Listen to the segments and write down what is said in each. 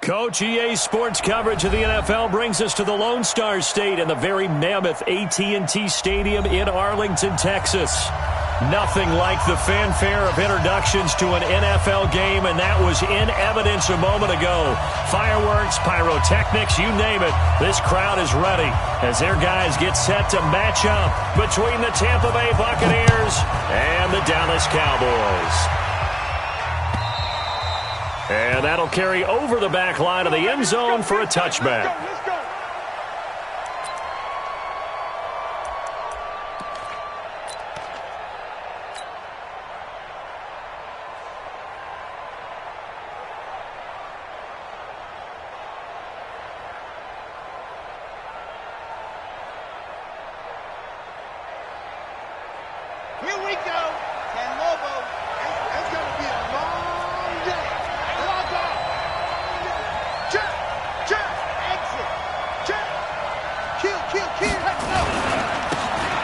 Coach, EA Sports coverage of the NFL brings us to the Lone Star State and the very mammoth AT&T Stadium in Arlington, Texas. Nothing like the fanfare of introductions to an NFL game, and that was in evidence a moment ago. Fireworks, pyrotechnics, you name it. This crowd is ready as their guys get set to match up between the Tampa Bay Buccaneers and the Dallas Cowboys. And that'll carry over the back line of the end zone for a touchback. Here we go. And Lobo, it's going to be a long day. Log on. Check, check, exit, check. Kill. Let's go.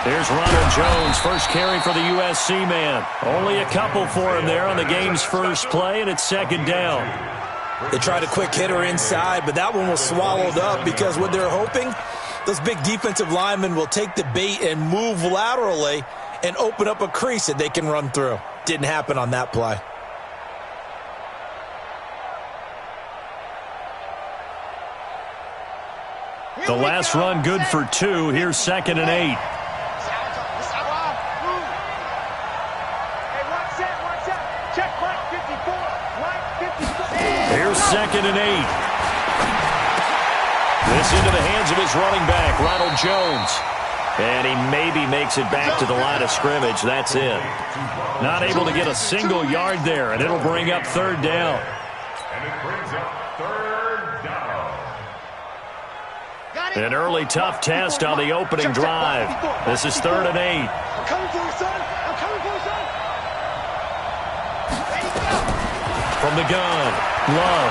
There's Ronald Jones, first carry for the USC man. Only a couple for him there on the game's first play, and it's second down. They tried a quick hitter inside, but that one was swallowed up because what they're hoping, those big defensive linemen will take the bait and move laterally and open up a crease that they can run through. Didn't happen on that play. The last run good for 2. Here's 2nd and 8. Here's 2nd and 8. This into the hands of his running back, Ronald Jones. And he maybe makes it back to the line of scrimmage. That's it. Not able to get a single yard there, and it'll bring up 3rd down. And it brings up 3rd down. An early tough test on the opening drive. This is 3rd and 8. I'm coming for you, son. I'm coming for you, son. Ready to go. From the gun, Love.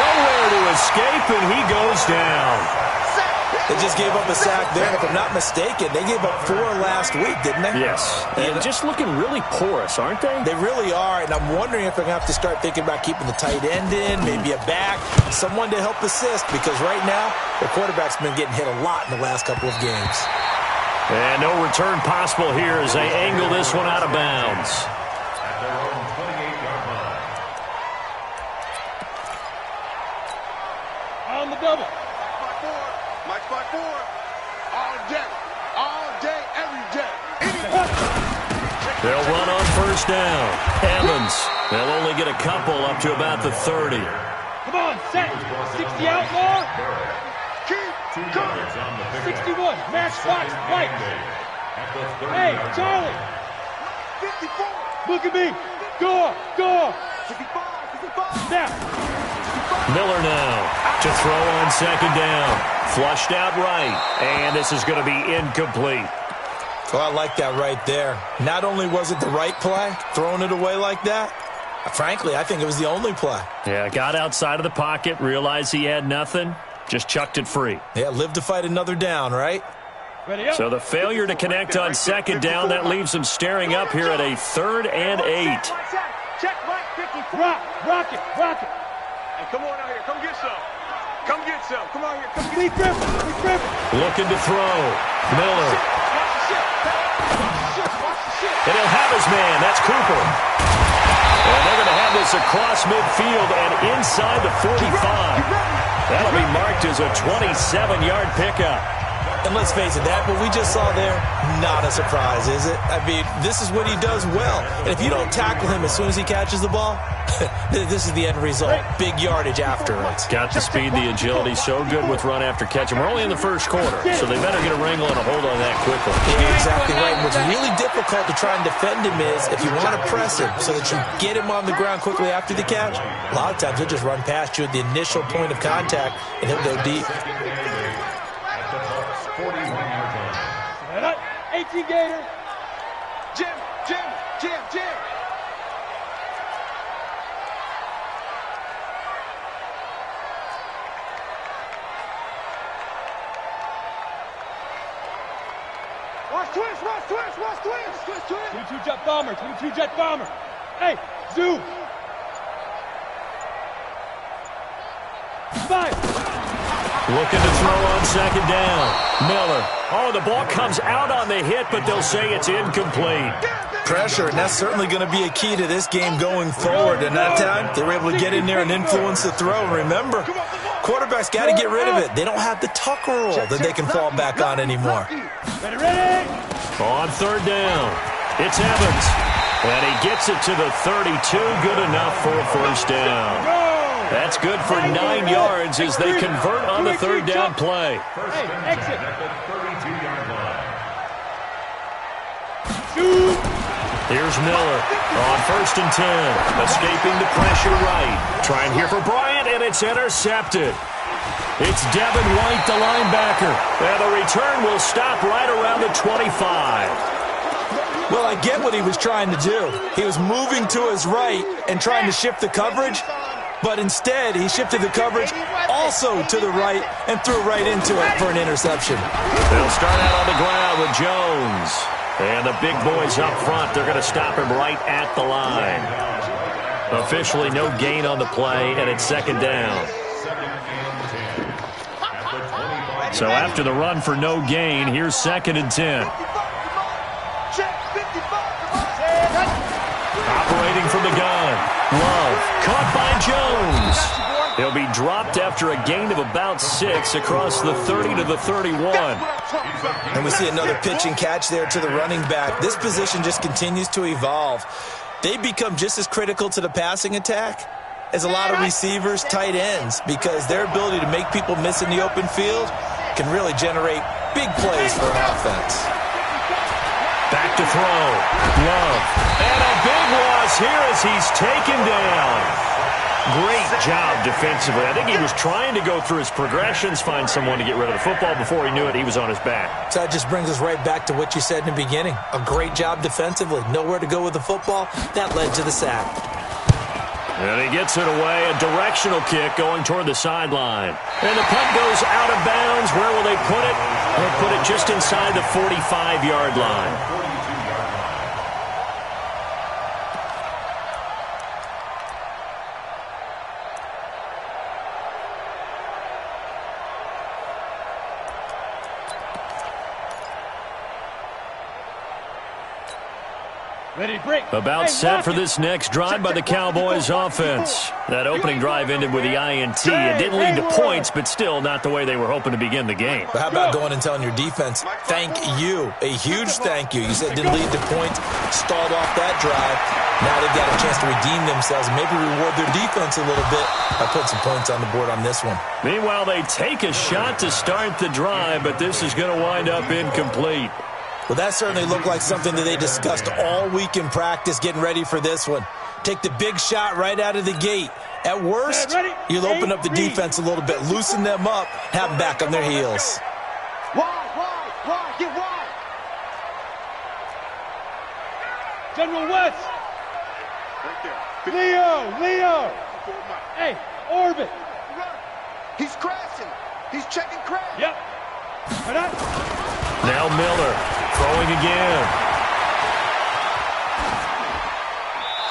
Nowhere to escape, and he goes down. They just gave up a sack there, and if I'm not mistaken, they gave up 4 last week, didn't they? Yes. And just looking really porous, aren't they? They really are, and I'm wondering if they're going to have to start thinking about keeping the tight end in, maybe a back, someone to help assist, because right now, the quarterback's been getting hit a lot in the last couple of games. And no return possible here as they angle this one out of bounds. At their own 28-yard line. On the double. Mike by 4. All day, every day. They'll run on 1st down. Evans. They'll only get a couple up to about the 30. Come on, set. 60 outlaw. Keep going. 61. Matchbox right. Hey, Charlie. 54. Look at me. Go. 55. Snap. Miller now to throw on 2nd down. Flushed out right, and this is going to be incomplete. Oh, I like that right there. Not only was it the right play, throwing it away like that, frankly, I think it was the only play. Yeah, got outside of the pocket, realized he had nothing, just chucked it free. Yeah, live to fight another down, right? Ready up. So the failure to connect on 2nd down, that leaves him staring up here at a 3rd and 8. Check right, 54. Rock it. Hey, come on out here. Come get some. Come on here. Come get some. Looking to throw. Miller. And he'll have his man. That's Cooper. And they're going to have this across midfield and inside the 45. That'll be marked as a 27-yard pickup. And let's face it, that what we just saw there, not a surprise, is it? I mean, this is what he does well. And if you don't tackle him as soon as he catches the ball, this is the end result. Big yardage afterwards. Got the speed, the agility, so good with run after catch. And we're only in the 1st quarter, so they better get a wrangle and a hold on that quickly. You're exactly right. And what's really difficult to try and defend him is if you want to press him so that you get him on the ground quickly after the catch, a lot of times he'll just run past you at the initial point of contact, and he'll go deep. 18 Gator. Jim. Watch twist. 22 jet bomber. Hey, zoom. Looking to throw on second down. Miller. Oh, the ball comes out on the hit, but they'll say it's incomplete. Pressure, and that's certainly going to be a key to this game going forward. And that time, they were able to get in there and influence the throw. And remember, quarterbacks got to get rid of it. They don't have the tuck rule that they can fall back on anymore. Ready. On third down, it's Evans. And he gets it to the 32. Good enough for a first down. That's good for 9 yards as they convert on the third down play. Exit. Here's Miller on 1st and 10. Escaping the pressure right. Trying here for Bryant, and it's intercepted. It's Devin White, the linebacker. And the return will stop right around the 25. Well, I get what he was trying to do. He was moving to his right and trying to shift the coverage, but instead he shifted the coverage also to the right and threw right into it for an interception. They'll start out on the ground with Jones. And the big boys up front, they're going to stop him right at the line. Officially no gain on the play, and it's second down. So after the run for no gain, here's 2nd and 10. Operating from the gun. Love. Caught by Jones. He'll be dropped after a gain of about 6 across the 30 to the 31. And we see another pitch and catch there to the running back. This position just continues to evolve. They become just as critical to the passing attack as a lot of receivers, tight ends, because their ability to make people miss in the open field can really generate big plays for an offense. Back to throw. Love. And a big loss here as he's taken down. Great job defensively. I think he was trying to go through his progressions, find someone to get rid of the football. Before he knew it, he was on his back. So that just brings us right back to what you said in the beginning. A great job defensively. Nowhere to go with the football. That led to the sack. And he gets it away. A directional kick going toward the sideline. And the punt goes out of bounds. Where will they put it? They'll put it just inside the 45-yard line. About set for this next drive by the Cowboys offense. That opening drive ended with the INT. It didn't lead to points, but still not the way they were hoping to begin the game. But how about going and telling your defense, thank you, a huge thank you. You said it didn't lead to points, stalled off that drive. Now they've got a chance to redeem themselves and maybe reward their defense a little bit by putting some points on the board on this one. Meanwhile, they take a shot to start the drive, but this is going to wind up incomplete. Well, that certainly looked like something that they discussed all week in practice getting ready for this one. Take the big shot right out of the gate. At worst, you'll open up the defense a little bit, loosen them up, have them back on their heels. Wide, get wide. General West. Right there. Leo. Hey, orbit. He's crashing. He's checking crash. Yep. Now Miller throwing again.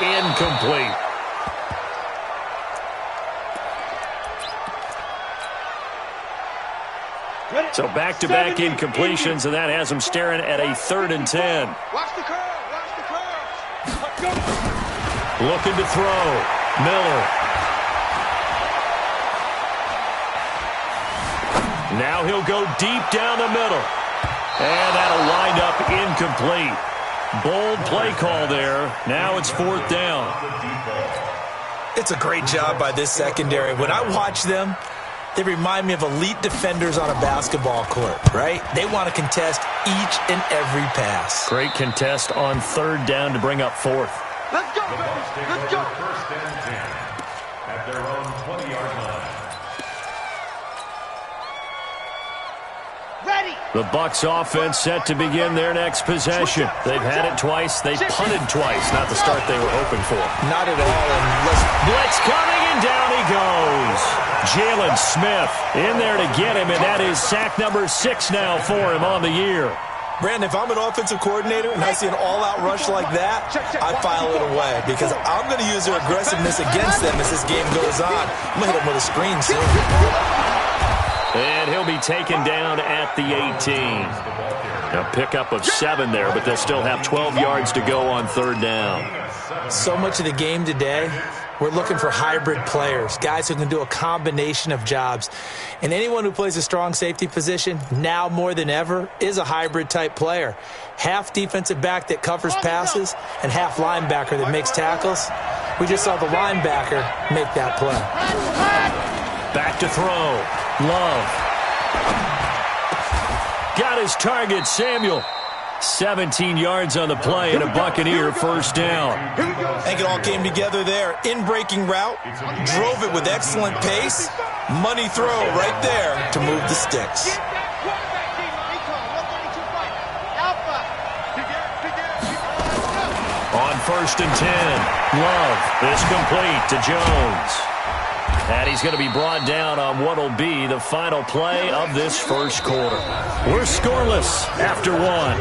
Incomplete. So back-to-back incompletions, and that has them staring at a 3rd and 10. Watch the curve. Looking to throw. Miller. Now he'll go deep down the middle. And that'll wind up incomplete. Bold play call there. Now it's 4th down. It's a great job by this secondary. When I watch them, they remind me of elite defenders on a basketball court, right? They want to contest each and every pass. Great contest on 3rd down to bring up 4th. Let's go, baby. Let's go. 1st and 10 at their own 20-yard line. The Bucs offense set to begin their next possession. They've had it twice. They've punted twice. Not the start they were hoping for. Not at all. Blitz coming, and down he goes. Jalen Smith in there to get him, and that is sack number 6 now for him on the year. Brandon, if I'm an offensive coordinator and I see an all-out rush like that, I file it away because I'm going to use their aggressiveness against them as this game goes on. I'm going to hit them with a screen soon. And he'll be taken down at the 18. A pickup of 7 there, but they'll still have 12 yards to go on third down. So much of the game today, we're looking for hybrid players, guys who can do a combination of jobs. And anyone who plays a strong safety position, now more than ever, is a hybrid-type player. Half defensive back that covers passes and half linebacker that makes tackles. We just saw the linebacker make that play. Back to throw. Love. Got his target, Samuel. 17 yards on the play and a Buccaneer first down. I think it all came together there. In-breaking route, drove it with excellent pace. Money throw right there to move the sticks. On first and 10, Love is complete to Jones. And he's going to be brought down on what will be the final play of this first quarter. We're scoreless after one.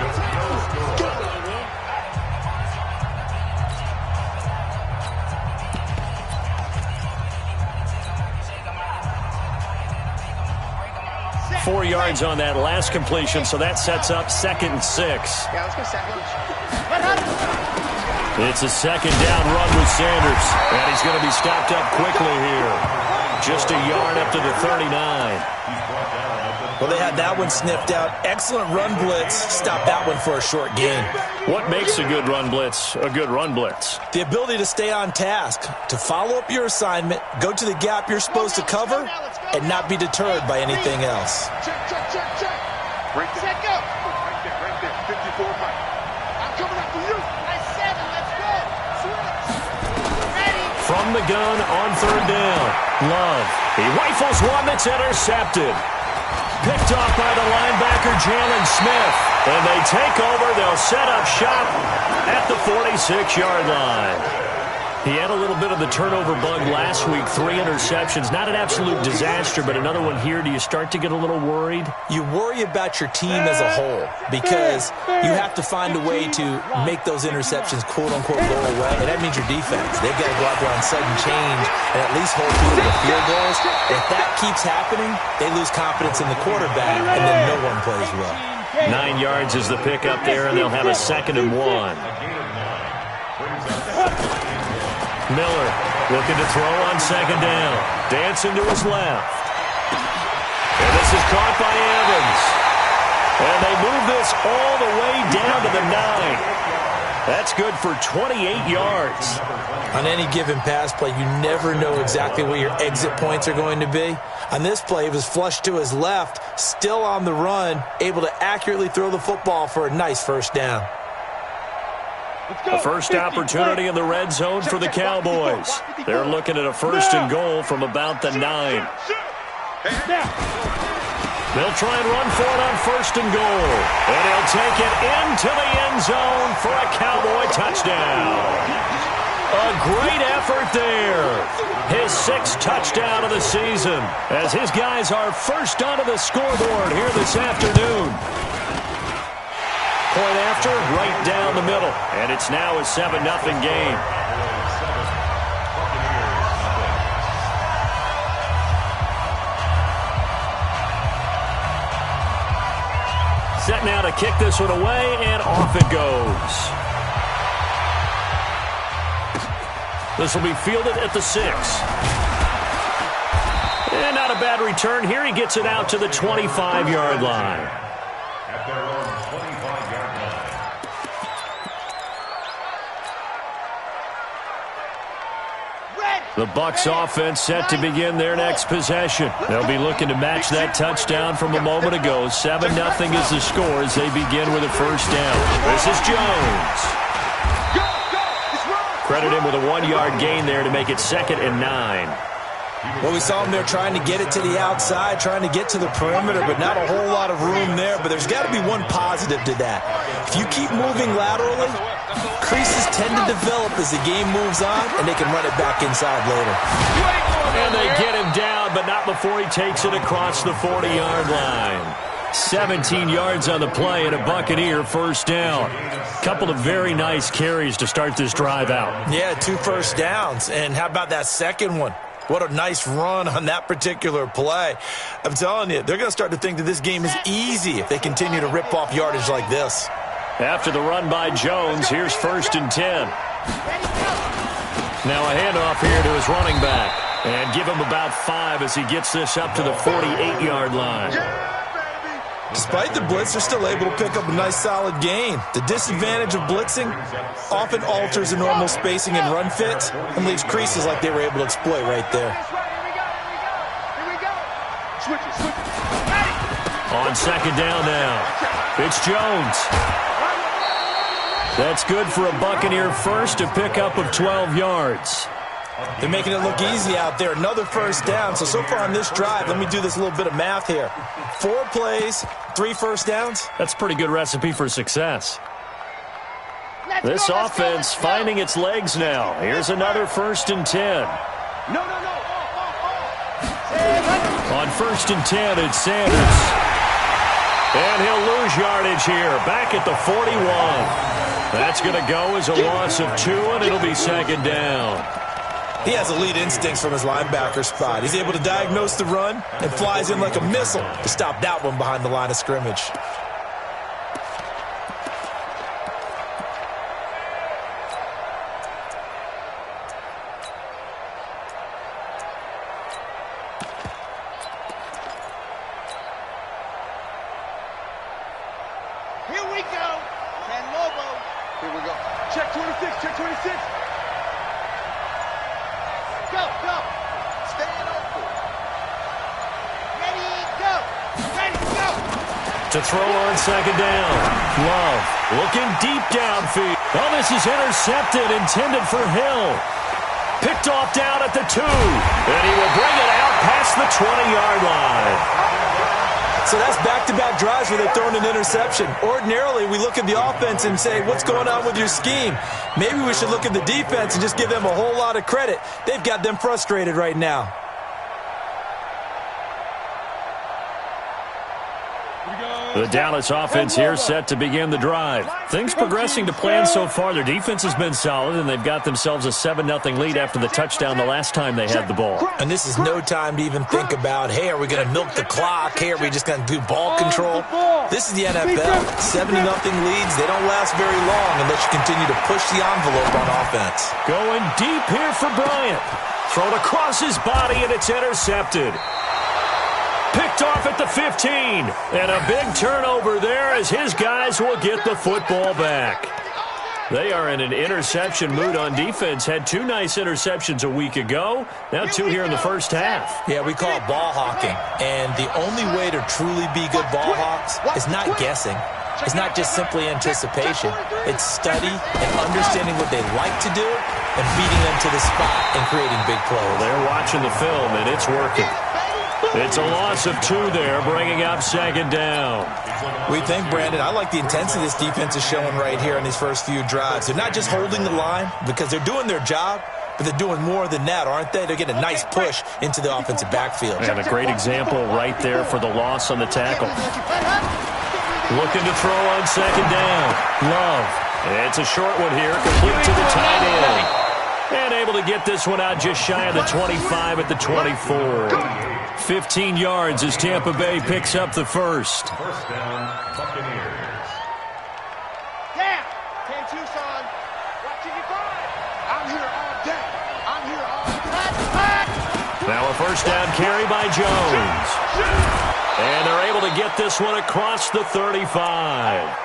Four yards on that last completion, so that sets up 2nd and 6. Yeah, let's go second. It's a second down run with Sanders, and he's going to be stopped up quickly here. Just a yard up to the 39. Well, they had that one sniffed out. Excellent run blitz. Stop that one for a short gain. What makes a good run blitz a good run blitz? The ability to stay on task, to follow up your assignment, go to the gap you're supposed to cover, and not be deterred by anything else. Check, check, check, check. Right there. Set, go. Right there. 54 Mike. I'm coming up for you. Nice 7. Let's go. Switch. Ready. From the gun on third down. Love. He rifles one that's intercepted. Picked off by the linebacker, Jalen Smith. And they take over. They'll set up shop at the 46-yard line. He had a little bit of the turnover bug last week. 3 interceptions. Not an absolute disaster, but another one here. Do you start to get a little worried? You worry about your team as a whole because you have to find a way to make those interceptions, quote-unquote, go away. And that means your defense. They've got to go out there on sudden change and at least hold people to field goals. If that keeps happening, they lose confidence in the quarterback, and then no one plays well. 9 yards is the pickup there, and they'll have a 2nd and 1. Miller looking to throw on 2nd down. Dancing to his left. And this is caught by Evans. And they move this all the way down to the 9. That's good for 28 yards. On any given pass play, you never know exactly where your exit points are going to be. On this play, he was flushed to his left, still on the run, able to accurately throw the football for a nice first down. A first opportunity in the red zone for the Cowboys. They're looking at a 1st and goal from about the 9. They'll try and run for it on 1st and goal. And he'll take it into the end zone for a Cowboy touchdown. A great effort there. His 6th touchdown of the season as his guys are first onto the scoreboard here this afternoon. Point after, right down the middle. And it's now a 7-0 game. Set now to kick this one away, and off it goes. This will be fielded at the 6. And not a bad return here. He gets it out to the 25-yard line. At their own 25-yard line. The Bucs offense set to begin their next possession. They'll be looking to match that touchdown from a moment ago. 7-0 is the score as they begin with a first down. This is Jones. Credit him with a 1-yard gain there to make it 2nd and 9. Well, we saw him there trying to get it to the outside, trying to get to the perimeter, but not a whole lot of room there. But there's got to be one positive to that. If you keep moving laterally, creases tend to develop as the game moves on, and they can run it back inside later. And they get him down, but not before he takes it across the 40-yard line. 17 yards on the play and a Buccaneer first down. Couple of very nice carries to start this drive out. Yeah, 2 first downs. And how about that second one? What a nice run on that particular play. I'm telling you, they're going to start to think that this game is easy if they continue to rip off yardage like this. After the run by Jones, here's 1st and 10. Now a handoff here to his running back. And give him about 5 as he gets this up to the 48-yard line. Despite the blitz, they're still able to pick up a nice solid gain. The disadvantage of blitzing often alters the normal spacing and run fits and leaves creases like they were able to exploit right there. On 2nd down now, it's Jones. That's good for a Buccaneer first, a pickup of 12 yards. They're making it look easy out there. Another 1st down. So far on this drive, let me do this little bit of math here. 4 plays, 3 first downs. That's a pretty good recipe for success. This offense finding its legs now. Here's another 1st and 10. On 1st and 10, it's Sanders. And he'll lose yardage here, back at the 41. That's going to go as a loss of 2, and it'll be 2nd down. He has elite instincts from his linebacker spot. He's able to diagnose the run and flies in like a missile to stop that one behind the line of scrimmage. Here we go. Ken Lobo. Here we go. Check 26, check 26. Go, go. Stand open. Ready, go. Ready, go. To throw on 2nd down. Love looking deep downfield. Oh, this is intercepted, intended for Hill. Picked off down at the 2. And he will bring it out past the 20-yard line. So that's back-to-back drives where they're throwing an interception. Ordinarily, we look at the offense and say, what's going on with your scheme? Maybe we should look at the defense and just give them a whole lot of credit. They've got them frustrated right now. The Dallas offense here set to begin the drive. Things progressing to plan so far. Their defense has been solid, and they've got themselves a 7-0 lead after the touchdown the last time they had the ball. And this is no time to even think about, hey, are we going to milk the clock? Hey, are we just going to do ball control? This is the NFL. 7-0 leads. They don't last very long unless you continue to push the envelope on offense. Going deep here for Bryant. Thrown across his body, and it's intercepted. Picked off at the 15. And a big turnover there as his guys will get the football back. They are in an interception mood on defense. Had 2 nice interceptions a week ago. Now 2 here in the first half. Yeah, we call it ball hawking. And the only way to truly be good ball hawks is not guessing. It's not just simply anticipation. It's study and understanding what they like to do and beating them to the spot and creating big plays. They're watching the film, and it's working. It's a loss of 2 there, bringing up 2nd down. We think, Brandon, I like the intensity this defense is showing right here in these first few drives. They're not just holding the line because they're doing their job, but they're doing more than that, aren't they? They're getting a nice push into the offensive backfield. And a great example right there for the loss on the tackle. Looking to throw on 2nd down. Love. It's a short one here, complete to the tight end. And able to get this one out just shy of the 25 at the 24. 15 yards as Tampa Bay picks up the first. First down, Buccaneers. Down. 10 Tucson. Watching you five. I'm here all day. I'm here all day. Now a first down carry by Jones. And they're able to get this one across the 35.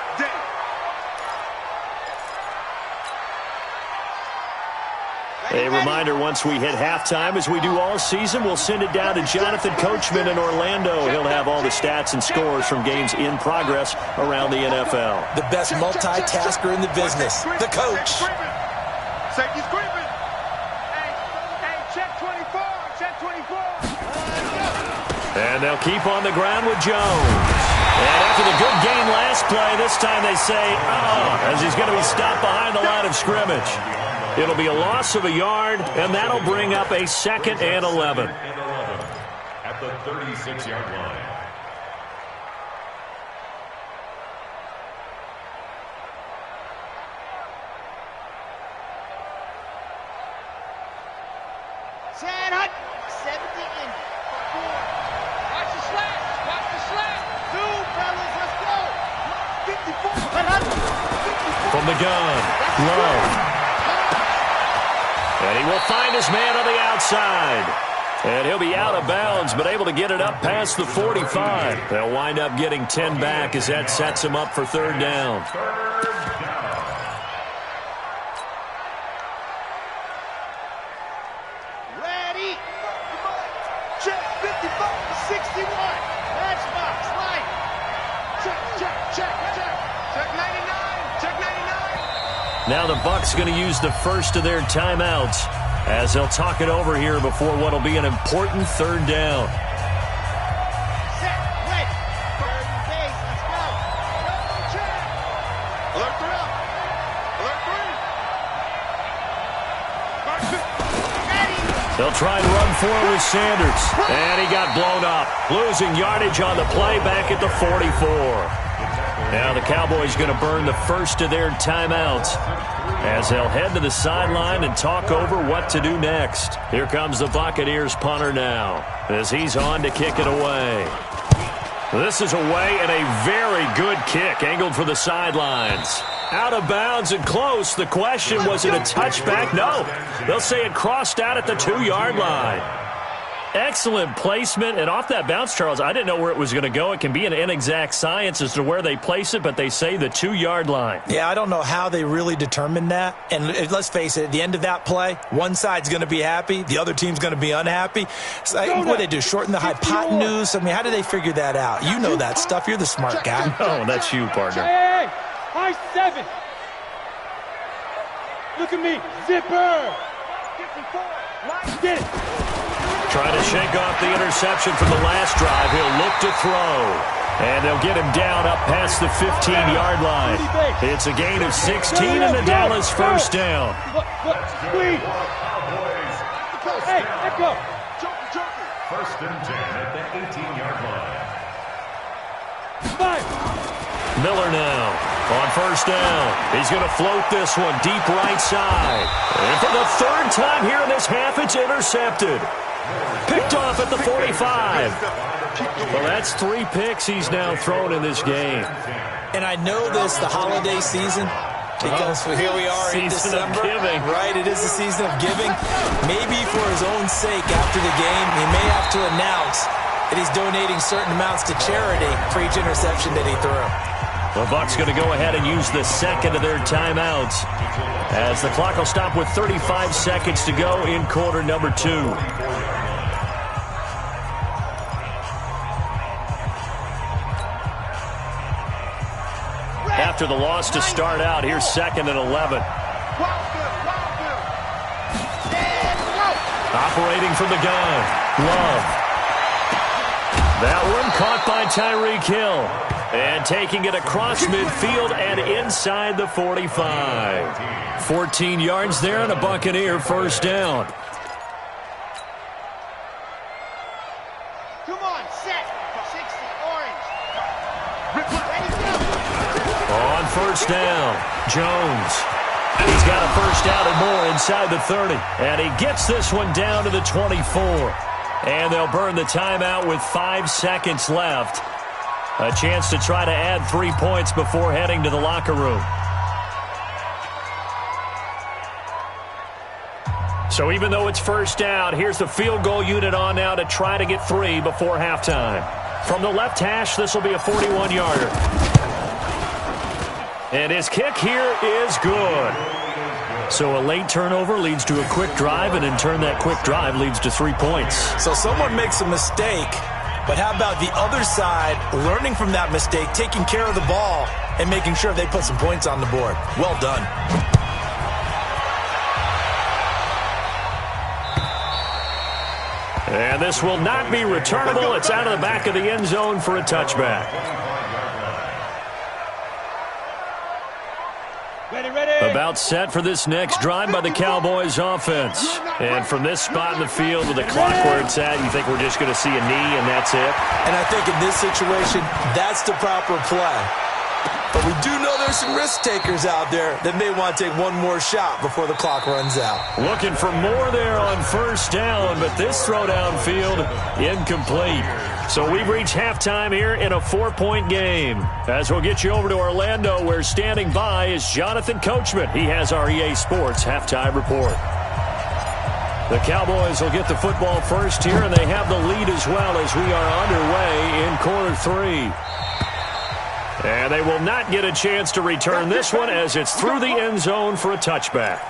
A reminder, once we hit halftime, as we do all season, we'll send it down to Jonathan Coachman in Orlando. He'll have all the stats and scores from games in progress around the NFL. The best multitasker in the business, the coach. Safety screaming. Hey, check 24. Check 24. And they'll keep on the ground with Jones. And after the good game last play, this time they say, as he's going to be stopped behind the line of scrimmage. It'll be a loss of a yard, and that'll bring up a 2nd and 11. At the 36-yard line. Set hut. 70 Indy. Watch the slash. Watch the slash. Two, fellas. Let's go. 54. From the gun, Love. And he will find his man on the outside. And he'll be out of bounds, but able to get it up past the 45. They'll wind up getting 10 back as that sets him up for third down. Ready. Check 55 to 61. Matchbox line. Check, check, check, check. Check 99. Check 99. Now the Bucs going to use the first of their timeouts as they'll talk it over here before what will be an important third down. Set, ready. Third and base. Let's go. Double check. Alert 3 up. Alert 3. Ready. They'll try and run for it with Sanders. And he got blown up. Losing yardage on the play back at the 44. Now the Cowboys going to burn the first of their timeouts as they'll head to the sideline and talk over what to do next. Here comes the Buccaneers punter now as he's on to kick it away. This is away and a very good kick angled for the sidelines. Out of bounds and close. The question, was it a touchback? No. They'll say it crossed out at the 2-yard line. Excellent placement, and off that bounce, Charles, I didn't know where it was going to go. It can be an inexact science as to where they place it, but they say the 2-yard line. Yeah, I don't know how they really determined that. And let's face it, at the end of that play, one side's going to be happy, the other team's going to be unhappy. So, what do they do, shorten the hypotenuse? I mean, how do they figure that out? You know that stuff. You're the smart guy. Oh, that's you, partner. Hey, high 7. Look at me. Zipper. Get it. Trying to shake off the interception from the last drive. He'll look to throw. And they'll get him down up past the 15-yard line. It's a gain of 16 and the Dallas first down. Squeeze. Hey, let go. First and 10 at the 18-yard line. 5. Miller now on first down. He's going to float this one deep right side. And for the third time here in this half, it's intercepted. Picked off at the 45. Well, that's 3 picks he's now thrown in this game. And I know this, the holiday season, because here we are in Season of December. giving. Right, it is the season of giving. Maybe for his own sake after the game, he may have to announce that he's donating certain amounts to charity for each interception that he threw. The Bucs going to go ahead and use the second of their timeouts as the clock will stop with 35 seconds to go in quarter number 2. After the loss to start out, here's second and 11. Operating from the gun, Love. That one caught by Tyreek Hill. And taking it across midfield and inside the 45. 14 yards there and a Buccaneer first down. Come on, set. 60 orange. Ready, go. On first down, Jones. He's got a first down and more inside the 30. And he gets this one down to the 24. And they'll burn the timeout with 5 seconds left. A chance to try to add 3 points before heading to the locker room. So even though it's first down, here's the field goal unit on now to try to get 3 before halftime. From the left hash, this will be a 41-yarder. And his kick here is good. So a late turnover leads to a quick drive, and in turn that quick drive leads to 3 points. So someone makes a mistake, but how about the other side learning from that mistake, taking care of the ball, and making sure they put some points on the board? Well done. And this will not be returnable. It's out of the back of the end zone for a touchback. About set for this next drive by the Cowboys offense. And from this spot in the field with the clock where it's at, you think we're just going to see a knee and that's it? And I think in this situation, that's the proper play. But we do know there's some risk takers out there that may want to take one more shot before the clock runs out. Looking for more there on first down, but this throw downfield incomplete. So we've reached halftime here in a 4-point game. As we'll get you over to Orlando, where standing by is Jonathan Coachman. He has our EA Sports halftime report. The Cowboys will get the football first here, and they have the lead as well as we are underway in quarter 3. And they will not get a chance to return this one as it's through the end zone for a touchback.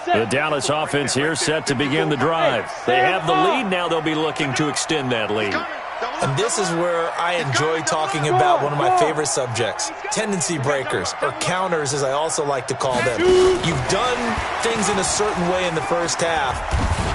The Dallas offense here set to begin the drive. They have the lead. Now they'll be looking to extend that lead. And this is where I enjoy talking about one of my favorite subjects, tendency breakers, or counters as I also like to call them. You've done things in a certain way in the first half,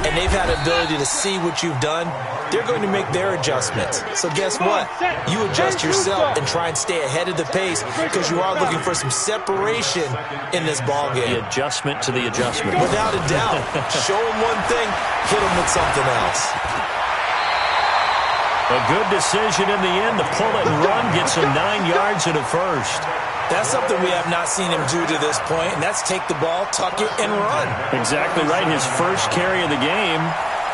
and they've had the ability to see what you've done. They're going to make their adjustments. So guess what? You adjust yourself and try and stay ahead of the pace because you are looking for some separation in this ballgame. The adjustment to the adjustment. Without a doubt. Show them one thing, hit them with something else. A good decision in the end to pull it and run, gets him 9 yards and a first. That's something we have not seen him do to this point, and that's take the ball, tuck it, and run. Exactly right. His first carry of the game.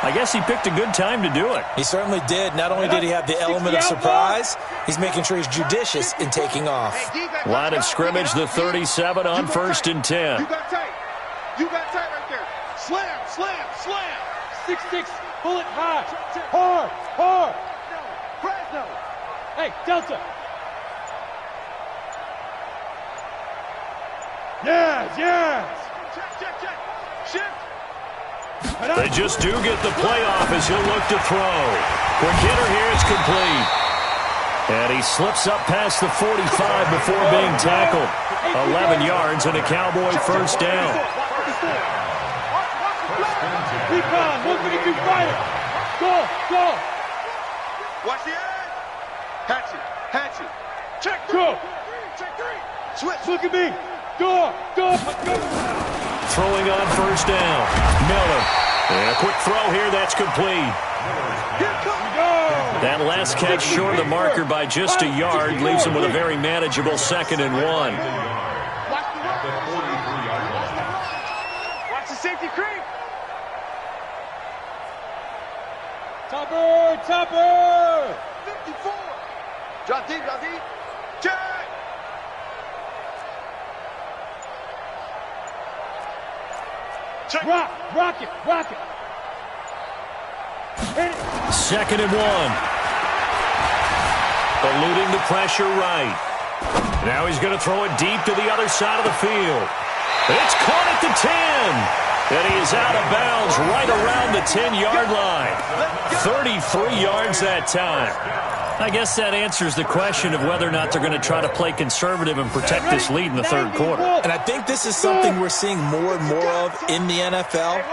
I guess he picked a good time to do it. He certainly did. Not only did he have the element of surprise, he's making sure he's judicious in taking off. Line of scrimmage, the 37 on 1st and 10. You got tight. You got tight right there. Slam, slam, slam. 6-6, pull it high. Hard, hard. Fresno. Hey, Delta. Yes, yes. Check, check, check. Shift. They just do get the playoff as he'll look to throw. Quick hitter here, it's complete. And he slips up past the 45 before being tackled. 11 yards and a Cowboy first down. Recon, 152 fighter. Go, go. Watch the edge. Hatchet, hatchet. Check Go. Check 3. Switch. Look at me. Go, go, go. Throwing on first down. Miller. And a quick throw here, that's complete. That last catch short of the marker by just a yard leaves him with a very manageable 2nd and 1. Watch the safety creep. Topper, topper. 54. Drop deep, drop deep. Check. Check. Rock, rock it, rock it. Hit it. 2nd and 1. Eluding the pressure right. Now he's going to throw it deep to the other side of the field. It's caught at the 10. And he is out of bounds right around the 10-yard line. 33 yards that time. I guess that answers the question of whether or not they're going to try to play conservative and protect this lead in the 3rd quarter. And I think this is something we're seeing more and more of in the NFL.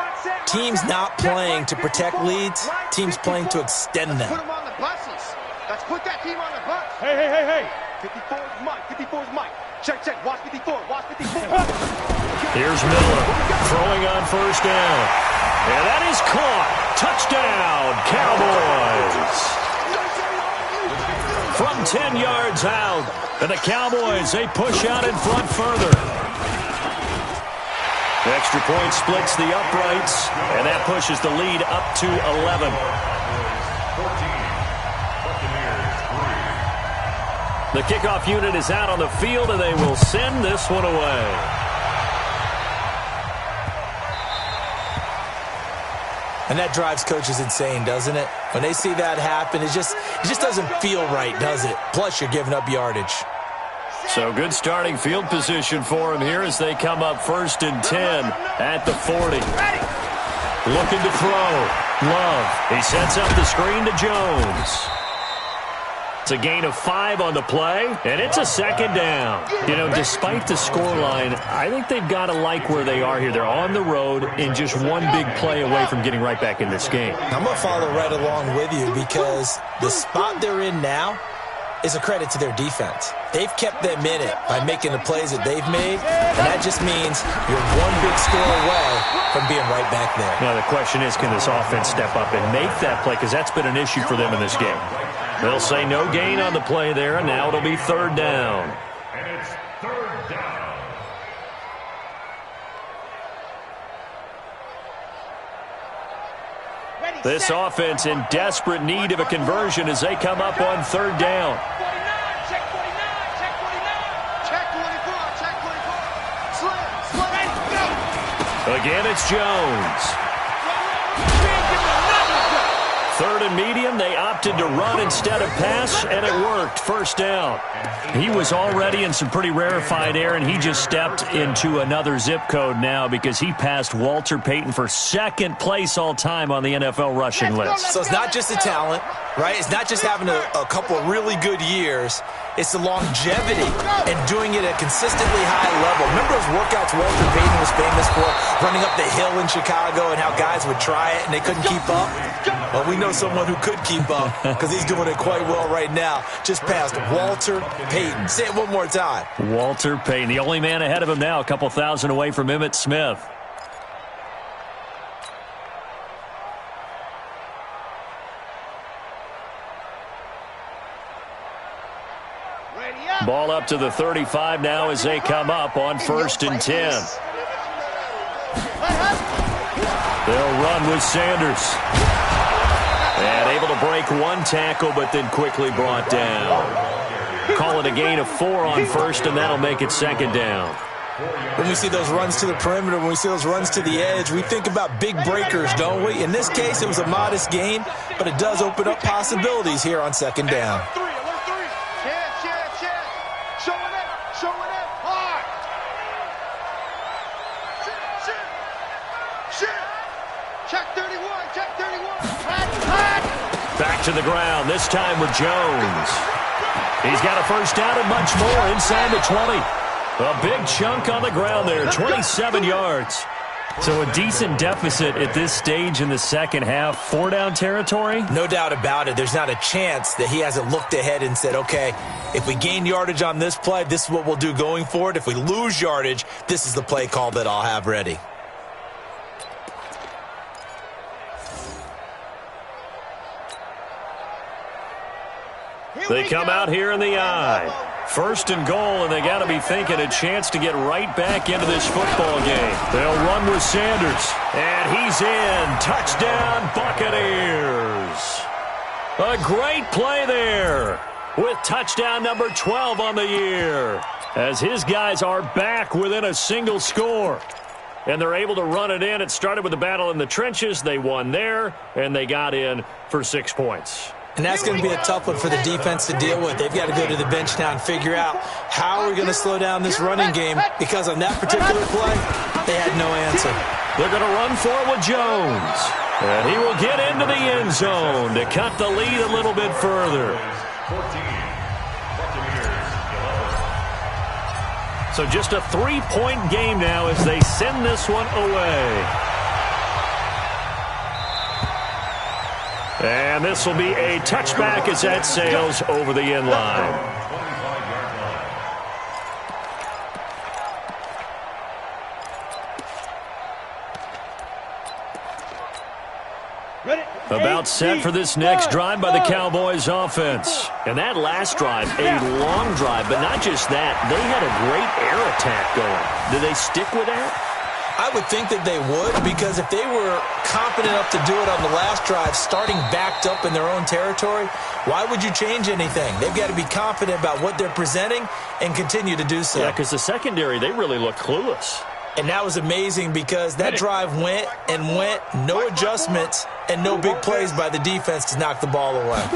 Teams not playing to protect leads, teams playing to extend them. Put him on the buses. Let's put that team on the bus. Hey, hey, hey, hey. 54 is Mike. 54 is Mike. Check, check. Watch 54. Watch 54. Here's Miller throwing on first down. And that is caught. Touchdown, Cowboys. From 10 yards out, and the Cowboys, they push out in front further. The extra point splits the uprights, and that pushes the lead up to 11. 14, The kickoff unit is out on the field, and they will send this one away. And that drives coaches insane, doesn't it? When they see that happen, it just doesn't feel right, does it? Plus, you're giving up yardage. So good starting field position for him here as they come up 1st and 10 at the 40. Looking to throw. Love. He sets up the screen to Jones. It's a gain of 5 on the play, and it's a second down. You know, despite the scoreline, I think they've got to like where they are here. They're on the road and just one big play away from getting right back in this game. I'm going to follow right along with you because the spot they're in now is a credit to their defense. They've kept them in it by making the plays that they've made, and that just means you're one big score away from being right back there. Now, the question is, can this offense step up and make that play? Because that's been an issue for them in this game. They'll say no gain on the play there, and now it'll be third down. And it's third down. This offense in desperate need of a conversion as they come up on third down. 49, check 49, check 49. Check 24, check 24. Slim, go. Again, it's Jones. Third and medium, they opted to run instead of pass, and it worked. First down. He was already in some pretty rarefied air, and he just stepped into another zip code now because he passed Walter Payton for second place all time on the NFL rushing list. So it's not just the talent, right? It's not just having a couple of really good years. It's the longevity and doing it at a consistently high level. Remember those workouts Walter Payton was famous for, running up the hill in Chicago and how guys would try it and they couldn't keep up? Well, we know someone who could keep up because he's doing it quite well right now. Just past Walter Payton. Say it one more time. Walter Payton, the only man ahead of him now, a couple thousand away from Emmitt Smith. Ball up to the 35 now as they come up on 1st and 10. They'll run with Sanders. And able to break one tackle, but then quickly brought down. Call it a gain of 4 on 1st, and that'll make it 2nd down. When we see those runs to the perimeter, when we see those runs to the edge, we think about big breakers, don't we? In this case, it was a modest gain, but it does open up possibilities here on 2nd down. Check 31, check 31. Back to the ground, this time with Jones. He's got a first down and much more inside the 20. A big chunk on the ground there, 27 yards. So a decent deficit at this stage in the second half. 4-down territory? No doubt about it. There's not a chance that he hasn't looked ahead and said, okay, if we gain yardage on this play, this is what we'll do going forward. If we lose yardage, this is the play call that I'll have ready. They come out here in the eye. 1st and goal, and they got to be thinking a chance to get right back into this football game. They'll run with Sanders, and he's in. Touchdown, Buccaneers. A great play there with touchdown number 12 on the year as his guys are back within a single score. And they're able to run it in. It started with a battle in the trenches. They won there, and they got in for 6 points. And that's going to be a tough one for the defense to deal with. They've got to go to the bench now and figure out how we're going to slow down this running game because on that particular play, they had no answer. They're going to run for it with Jones. And he will get into the end zone to cut the lead a little bit further. 14. So just a 3-point game now as they send this one away. And this will be a touchback as that sails over the end line. About set for this next drive by the Cowboys offense. And that last drive, a long drive, but not just that. They had a great air attack going. Did they stick with that? I would think that they would, because if they were confident enough to do it on the last drive, starting backed up in their own territory, why would you change anything? They've got to be confident about what they're presenting and continue to do so. Yeah, because the secondary, they really look clueless. And that was amazing because that drive went and went, no adjustments and no big plays by the defense to knock the ball away.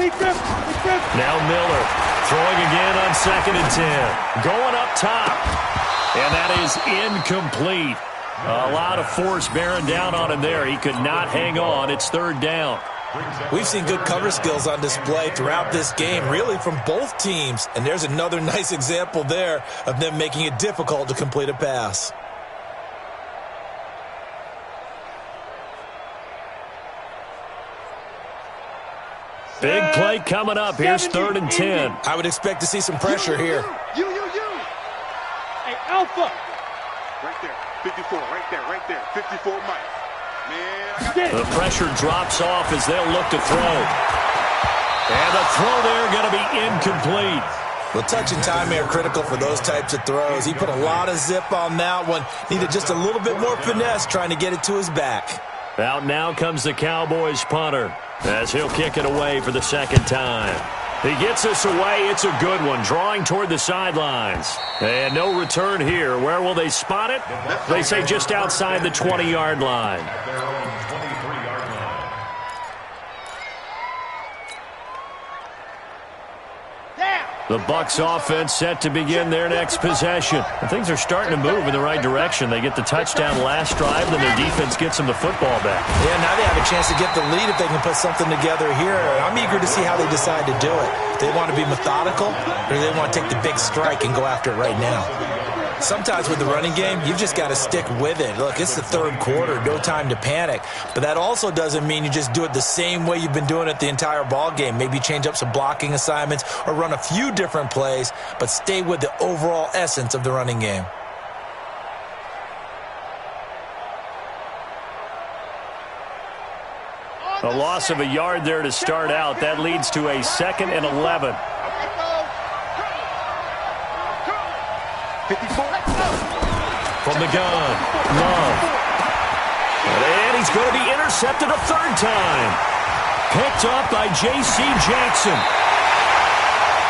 Now Miller throwing again on 2nd and 10. Going up top. And that is incomplete. A lot of force bearing down on him there. He could not hang on. It's 3rd down. We've seen good cover skills on display throughout this game, really from both teams. And there's another nice example there of them making it difficult to complete a pass. Big play coming up. Here's 3rd and 10. I would expect to see some pressure here. You. Hey, Alpha. Right there. 54, right there. 54 Mike. Man, The pressure drops off as they'll look to throw. And the throw there going to be incomplete. Well, touch and time are critical for those types of throws. He put a lot of zip on that one. Needed just a little bit more finesse trying to get it to his back. Out now comes the Cowboys punter as he'll kick it away for the 2nd time. He gets this away. It's a good one, drawing toward the sidelines. And no return here. Where will they spot it? They say just outside the 20-yard line. Their own 23-yard line. The Bucs offense set to begin their next possession. And things are starting to move in the right direction. They get the touchdown last drive, then their defense gets them the football back. Yeah, now they have a chance to get the lead if they can put something together here. I'm eager to see how they decide to do it. Do they want to be methodical, or do they want to take the big strike and go after it right now? Sometimes with the running game, you've just got to stick with it. Look, it's the 3rd quarter, no time to panic. But that also doesn't mean you just do it the same way you've been doing it the entire ball game. Maybe change up some blocking assignments or run a few different plays, but stay with the overall essence of the running game. A loss of a yard there to start out. That leads to a 2nd and 11. 54. From the gun, Love. And he's going to be intercepted a 3rd time. Picked up by J.C. Jackson.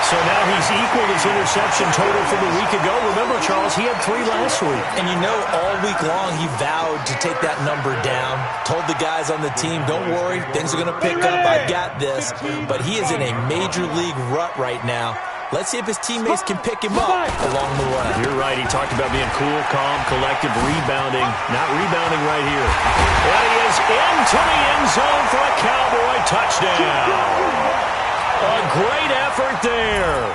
So now he's equaled his interception total from a week ago. Remember, Charles, he had 3 last week. And you know, all week long he vowed to take that number down. Told the guys on the team, don't worry, things are going to pick up. I got this. But he is in a major league rut right now. Let's see if his teammates can pick him up along the way. You're right. He talked about being cool, calm, collective, rebounding. Not rebounding right here. And he is into the end zone for a Cowboy touchdown. A great effort there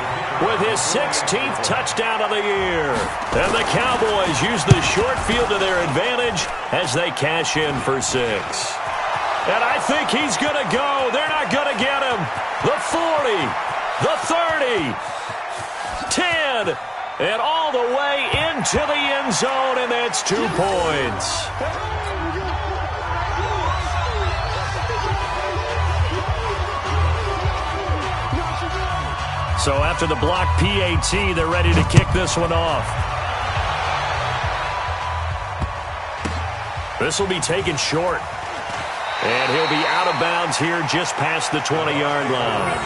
with his 16th touchdown of the year. And the Cowboys use the short field to their advantage as they cash in for 6. And I think he's going to go. They're not going to get him. The 40, the 30, 10, and all the way into the end zone, and that's 2 points. So after the block PAT, they're ready to kick this one off. This will be taken short. And he'll be out of bounds here just past the 20-yard line.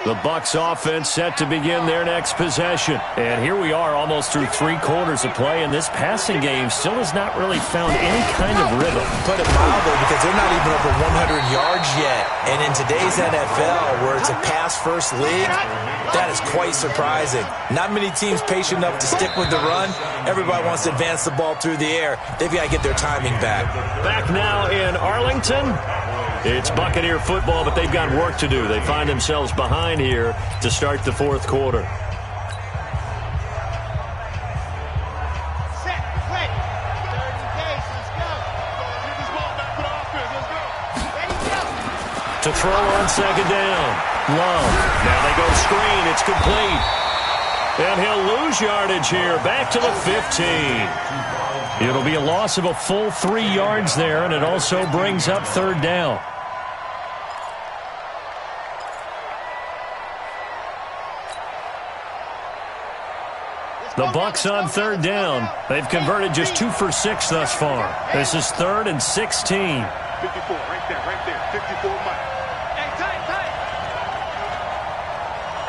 The Bucs offense set to begin their next possession. And here we are almost through 3 quarters of play, and this passing game still has not really found any kind of rhythm. Put it mildly, because they're not even over 100 yards yet. And in today's NFL, where it's a pass-first league, that is quite surprising. Not many teams patient enough to stick with the run. Everybody wants to advance the ball through the air. They've got to get their timing back. Back now in Arlington. It's Buccaneer football, but they've got work to do. They find themselves behind here to start the 4th quarter. Set, play. 3rd and case, let's go. Get this ball back for the offense, let's go. Ready, go. To throw on 2nd down. Love. Now they go screen. It's complete. And he'll lose yardage here. Back to the 15. It'll be a loss of a full 3 yards there, and it also brings up 3rd down. The Bucs on 3rd down. They've converted just 2 for 6 thus far. This is 3rd and 16. 54, right there. 54 Mike. Hey, tight.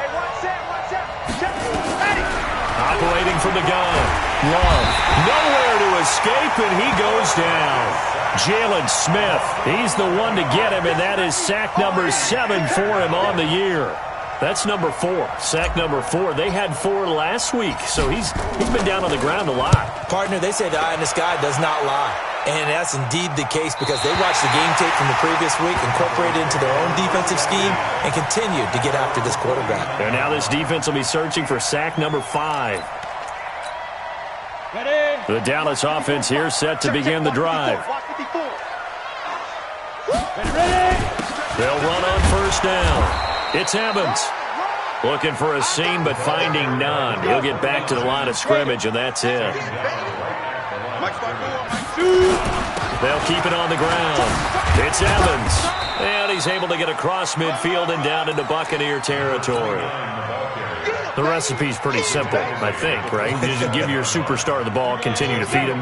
Hey, watch out. Ready. Operating from the gun. Love. Nowhere to escape, and he goes down. Jalen Smith. He's the one to get him, and that is sack number 7 for him on the year. That's number 4. Sack number 4. They had 4 last week, so he's been down on the ground a lot. Partner, they say the eye in the sky does not lie. And that's indeed the case because they watched the game tape from the previous week, incorporated it into their own defensive scheme, and continued to get after this quarterback. And now this defense will be searching for sack number 5. Ready? The Dallas offense here set to begin the drive. Ready? They'll run on first down. It's Evans. Looking for a seam, but finding none. He'll get back to the line of scrimmage, and that's it. They'll keep it on the ground. It's Evans. And he's able to get across midfield and down into Buccaneer territory. The recipe's pretty simple, I think, right? You just give your superstar the ball, continue to feed him.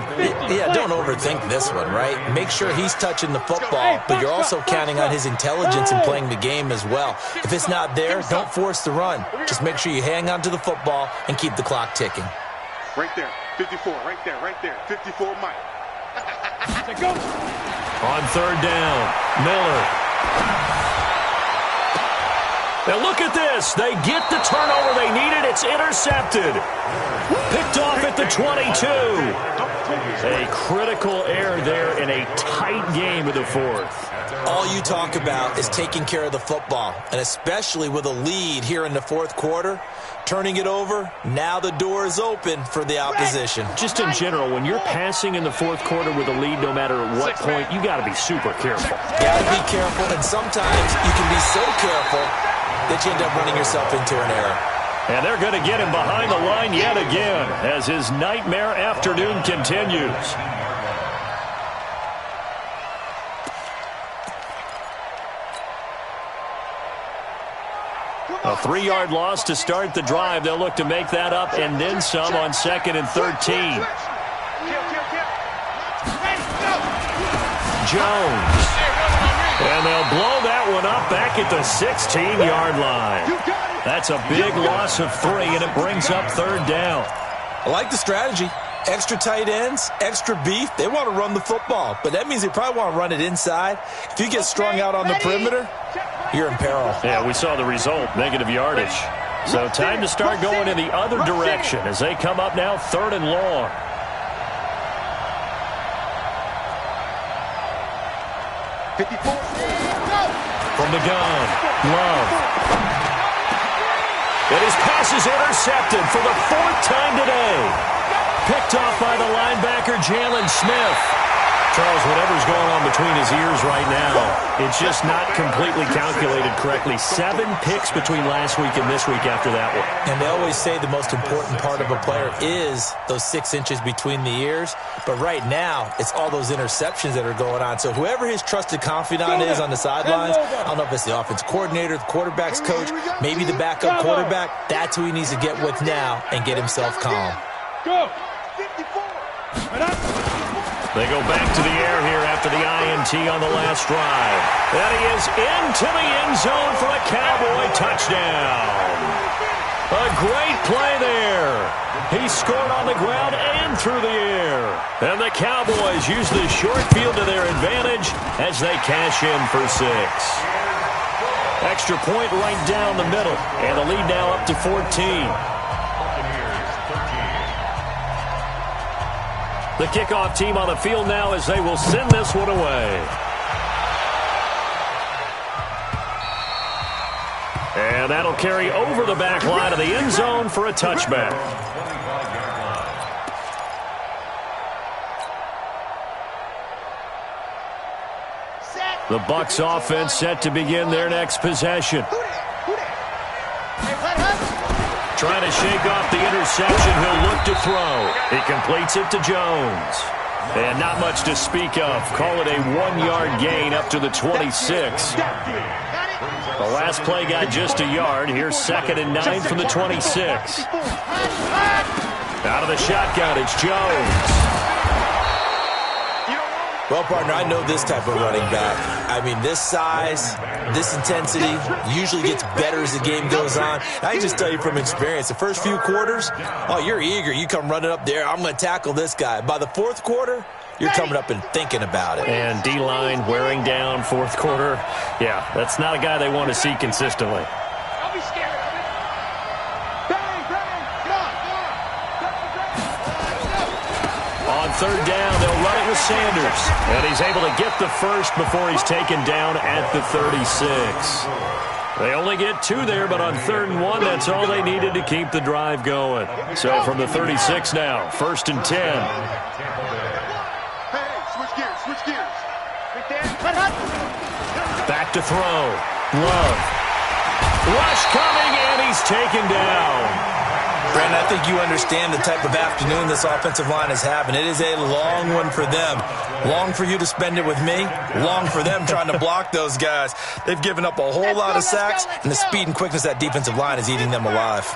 Yeah, don't overthink this one, right? Make sure he's touching the football, but you're also counting on his intelligence in playing the game as well. If it's not there, don't force the run. Just make sure you hang on to the football and keep the clock ticking. Right there, 54, right there, 54 Mike. On third down, Miller. Now look at this. They get the turnover they needed. It's intercepted. Picked off at the 22. A critical error there in a tight game of the fourth. All you talk about is taking care of the football, and especially with a lead here in the fourth quarter, turning it over, now the door is open for the opposition. Just in general, when you're passing in the fourth quarter with a lead, no matter at what point, you got to be super careful. Got to be careful, and sometimes you can be so careful that you end up running yourself into an error. And they're going to get him behind the line yet again as his nightmare afternoon continues. A 3-yard loss to start the drive. They'll look to make that up and then some on 2nd and 13. Jones. And they'll blow that one up back at the 16-yard line. That's a big loss of 3, and it brings up third down. I like the strategy. Extra tight ends, extra beef. They want to run the football, but that means they probably want to run it inside. If you get strung out on the perimeter, you're in peril. Yeah, we saw the result, negative yardage. So time to start going in the other direction as they come up now 3rd and long. From the gun, Love. And his pass is intercepted for the 4th time today. Picked off by the linebacker, Jalen Smith. Charles, whatever's going on between his ears right now, it's just not completely calculated correctly. 7 picks between last week and this week after that one. And they always say the most important part of a player is those 6 inches between the ears. But right now, it's all those interceptions that are going on. So whoever his trusted confidant is on the sidelines, I don't know if it's the offense coordinator, the quarterback's coach, maybe the backup quarterback, that's who he needs to get with now and get himself calm. Go! They go back to the air here after the INT on the last drive. And he is into the end zone for a Cowboy touchdown. A great play there. He scored on the ground and through the air. And the Cowboys use the short field to their advantage as they cash in for 6. Extra point right down the middle. And the lead now up to 14. The kickoff team on the field now as they will send this one away. And that'll carry over the back line of the end zone for a touchback. The Bucs offense set to begin their next possession. Trying to shake off the interception, he'll look to throw. He completes it to Jones. And not much to speak of. Call it a 1-yard gain up to the 26. The last play got just a yard. Here's 2nd and 9 from the 26. Out of the shotgun, it's Jones. Well, partner, I know this type of running back. I mean, this size, this intensity usually gets better as the game goes on. I can just tell you from experience, the first few quarters, oh, you're eager. You come running up there, I'm going to tackle this guy. By the 4th quarter, you're coming up and thinking about it. And D-line wearing down 4th quarter. Yeah, that's not a guy they want to see consistently. Don't be scared. third down. They'll run it with Sanders. And he's able to get the first before he's taken down at the 36. They only get 2 there, but on 3rd and 1, that's all they needed to keep the drive going. So from the 36 now, 1st and 10. Hey, switch gears. Back to throw. Love. Rush coming, and he's taken down. Brandon, I think you understand the type of afternoon this offensive line is having. It is a long one for them. Long for you to spend it with me. Long for them trying to block those guys. They've given up a whole lot of sacks, and the speed and quickness of that defensive line is eating them alive.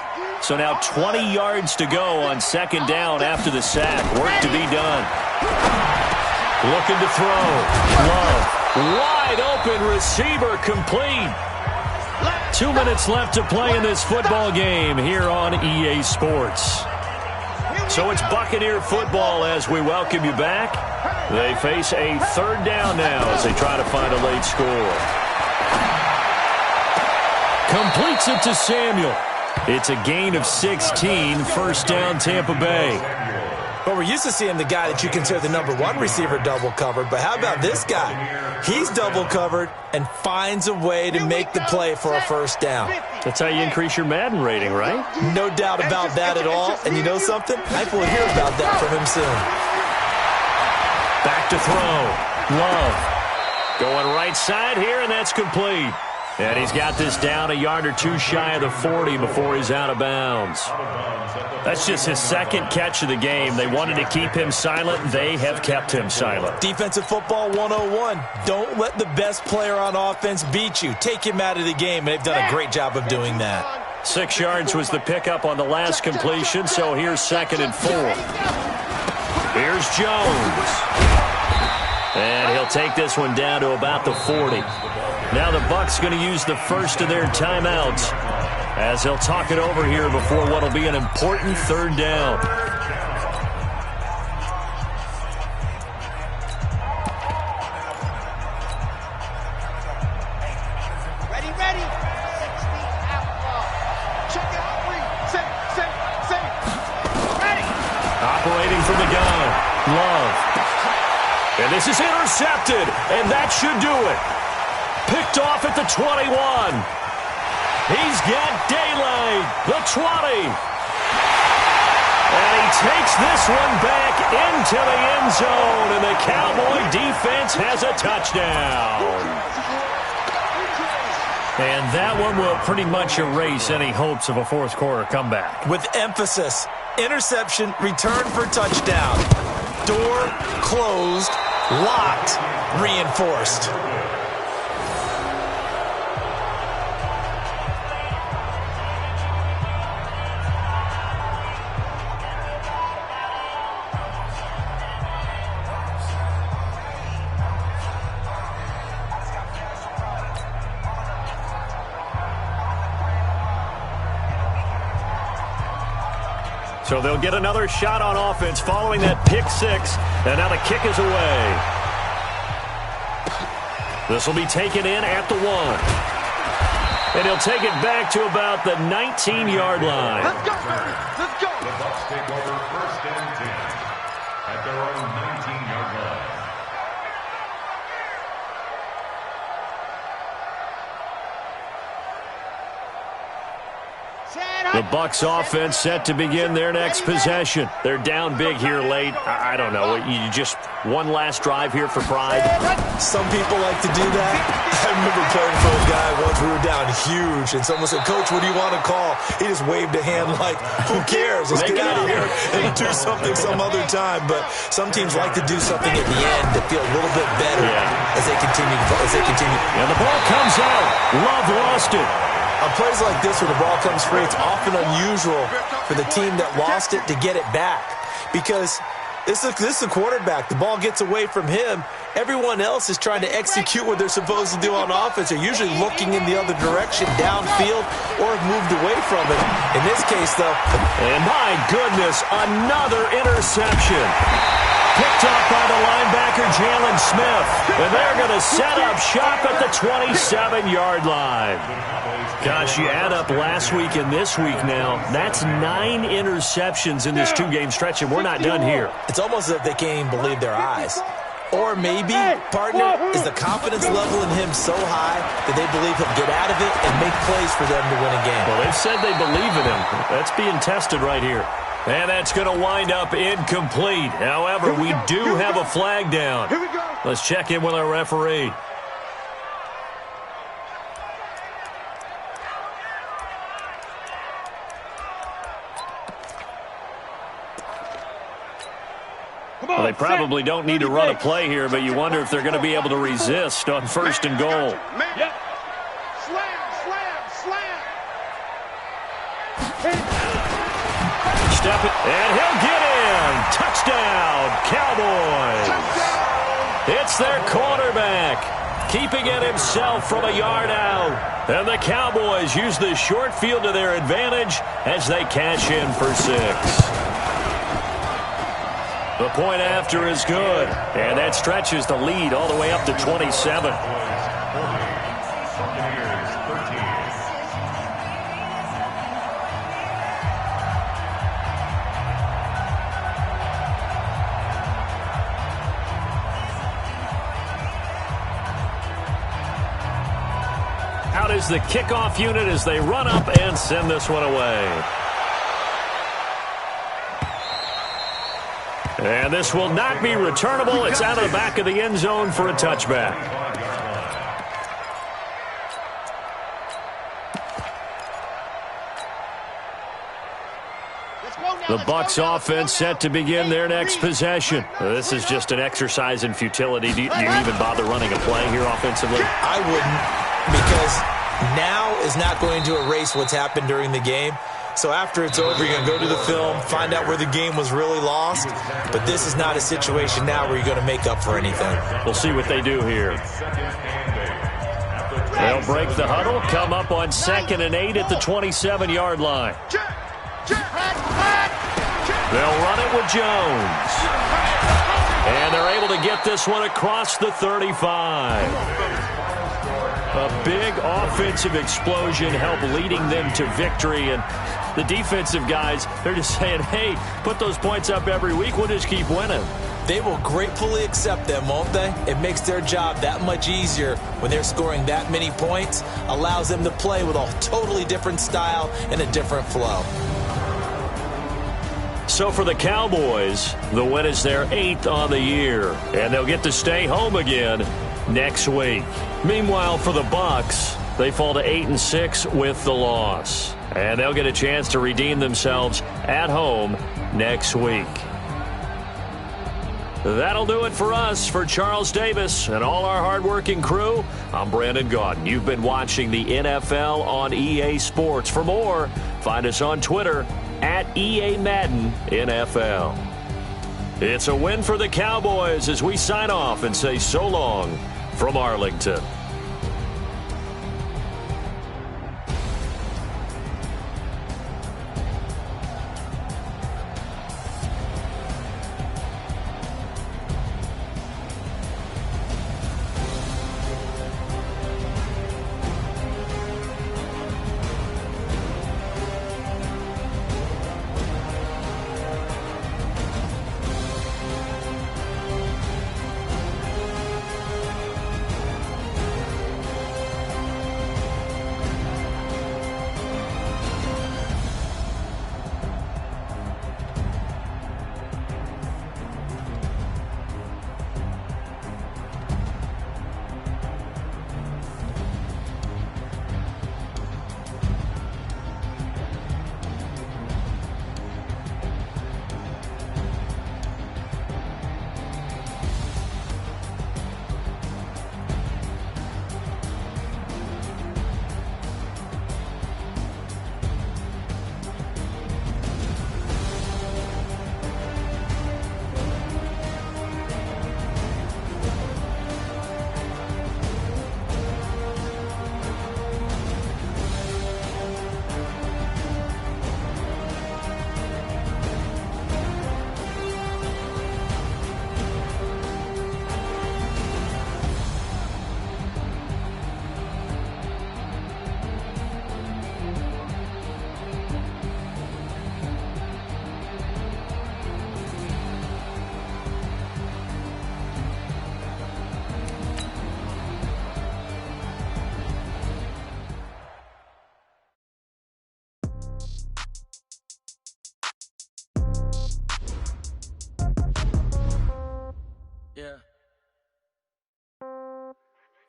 So now 20 yards to go on 2nd down after the sack. Work to be done. Looking to throw. Love. Wide open receiver complete. 2 minutes left to play in this football game here on EA Sports. So it's Buccaneer football as we welcome you back. They face a 3rd down now as they try to find a late score. Completes it to Samuel. It's a gain of 16, 1st down Tampa Bay. But we're used to seeing the guy that you consider the number 1 receiver double covered. But how about this guy? He's double covered and finds a way to make the play for a 1st down. That's how you increase your Madden rating, right? No doubt about that at all. And you know something? I will hear about that from him soon. Back to throw. Love. Going right side here, and that's complete. And he's got this down a yard or 2 shy of the 40 before he's out of bounds. That's just his 2nd catch of the game. They wanted to keep him silent. They have kept him silent. Defensive football 101. Don't let the best player on offense beat you. Take him out of the game, and they've done a great job of doing that. 6 yards was the pickup on the last completion, so here's 2nd and 4. Here's Jones. And he'll take this one down to about the 40. Now the Bucs going to use the first of their timeouts as they'll talk it over here before what will be an important 3rd down. Ready. 6 feet outlaw. Check it out. Safe. Ready. Operating from the gun. Love. And this is intercepted, and that should do it. Picked off at the 21. He's got daylight. The 20. And he takes this one back into the end zone, and the Cowboy defense has a touchdown. And that one will pretty much erase any hopes of a 4th quarter comeback. With emphasis, interception, return for touchdown. Door closed, locked, reinforced. So they'll get another shot on offense following that pick 6. And now the kick is away. This will be taken in at the 1. And he'll take it back to about the 19-yard line. Let's go, baby. Let's go. The Bucs take over 1st and 10 at their own 19-yard line. The Bucs offense set to begin their next possession. They're down big here late. I don't know. You just one last drive here for pride? Some people like to do that. I remember playing for a guy once. We were down huge, and someone said, "Coach, what do you want to call?" He just waved a hand like, "Who cares? Let's get out of here and do something some other time." But some teams like to do something at the end to feel a little bit better as they continue. And the ball comes out. Love lost it. On plays like this where the ball comes free, it's often unusual for the team that lost it to get it back. Because this is the quarterback. The ball gets away from him. Everyone else is trying to execute what they're supposed to do on offense. They're usually looking in the other direction, downfield, or have moved away from it. In this case, though. And my goodness, another interception. Picked up by the linebacker, Jalen Smith. And they're going to set up shop at the 27-yard line. Gosh, you add up last week and this week now, that's 9 interceptions in this 2-game stretch, and we're not done here. It's almost as if they can't even believe their eyes. Or maybe, partner, is the confidence level in him so high that they believe he'll get out of it and make plays for them to win a game. Well, they've said they believe in him. That's being tested right here. And that's going to wind up incomplete. However, we do have a flag down. Let's check in with our referee. Well, they probably don't need to run a play here, but you wonder if they're going to be able to resist on 1st and goal. Yep. Slam, slam, slam. Step it, and he'll get in. Touchdown, Cowboys. It's their quarterback, keeping it himself from a yard out. And the Cowboys use the short field to their advantage as they cash in for 6. The point after is good, and that stretches the lead all the way up to 27. Out is the kickoff unit as they run up and send this one away. And this will not be returnable. It's out of the back of the end zone for a touchback. The Bucs offense set to begin their next possession. This is just an exercise in futility. Do you even bother running a play here offensively? I wouldn't, because now is not going to erase what's happened during the game. So after it's over, you're going to go to the film, find out where the game was really lost. But this is not a situation now where you're going to make up for anything. We'll see what they do here. They'll break the huddle, come up on 2nd and 8 at the 27-yard line. They'll run it with Jones. And they're able to get this one across the 35. A big offensive explosion helped leading them to victory. And the defensive guys, they're just saying, hey, put those points up every week. We'll just keep winning. They will gratefully accept them, won't they? It makes their job that much easier when they're scoring that many points. Allows them to play with a totally different style and a different flow. So for the Cowboys, the win is their 8th on the year. And they'll get to stay home again next week. Meanwhile, for the Bucs, they fall to 8-6 with the loss. And they'll get a chance to redeem themselves at home next week. That'll do it for us. For Charles Davis and all our hardworking crew, I'm Brandon Gaudin. You've been watching the NFL on EA Sports. For more, find us on Twitter at EA Madden NFL. It's a win for the Cowboys as we sign off and say so long from Arlington.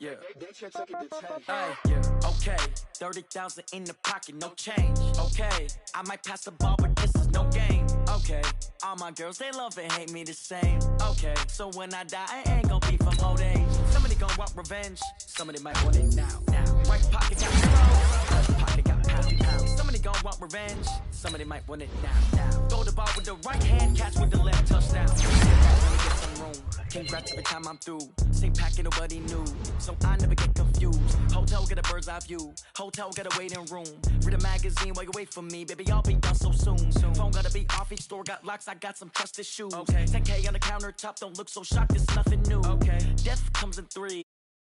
Yeah. Hey, yeah. Okay. 30,000 in the pocket, no change. Okay. I might pass the ball, but this is no game. Okay. All my girls, they love and hate me the same. Okay. So when I die, I ain't gon' be from old age. Somebody gon' want revenge. Somebody might want it now. Right pocket got zero. Left pocket got pound. Somebody gon' want revenge. Somebody might want it now. Throw the ball with the right hand, catch with the left, touchdown. Let me get some room. Congrats every time I'm through. Same packet, nobody knew. So I never get confused. Hotel get a bird's eye view. Hotel get a waiting room. Read a magazine while you wait for me. Baby, I'll be done so soon. Phone gotta be off, each store got locks. I got some trusted shoes. Okay. 10K on the countertop, don't look so shocked, it's nothing new. Okay. Death comes in 3.